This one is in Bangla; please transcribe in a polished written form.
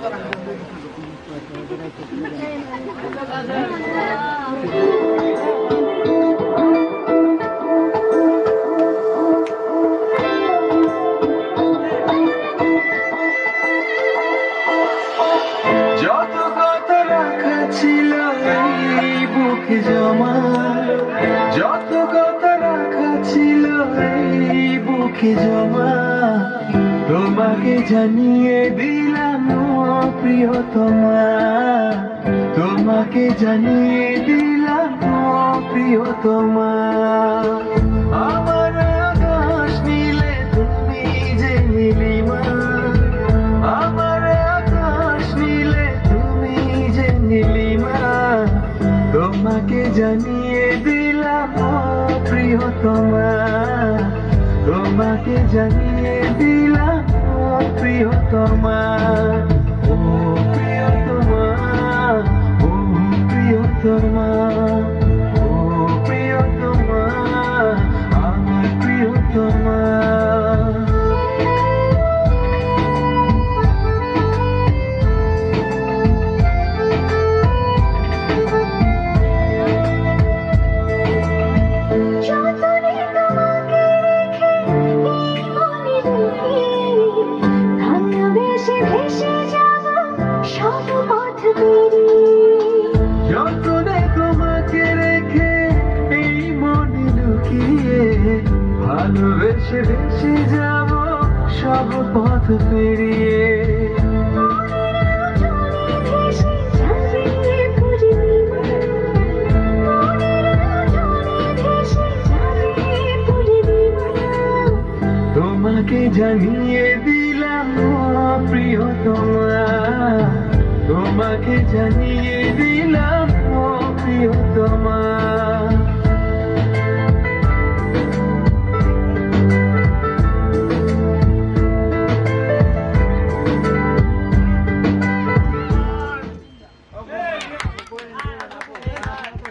যত কথা রাখা ছিল এই বুকে জমা, যত কথা রাখা ছিল এই বুকে জমা, তোমাকে জানিয়ে দিলাম ও প্রিয়তমা, তোমাকে জানিয়ে দিলাম ও প্রিয়তমা। আমার আকাশ নীলে তুমি যে নীলিমা, আমার আকাশ নীলে তুমি যে নীলিমা, তোমাকে জানিয়ে দিলাম ও প্রিয়তমা, তোমাকে জানিয়ে দিলাম ও প্রিয়তমা, ও প্রিয়তমা, ও প্রিয়তমা, ও প্রিয়তমা, আমার প্রিয়তমা। যতনে তোমাকে রেখে এই মনে লুকিয়ে, ভালোবেসে ভেসে যাব সব পথ পেরিয়ে। তোমাকে জানিয়ে দিলাম ও প্রিয়তমা, তোমাকে জানিয়ে দিলাম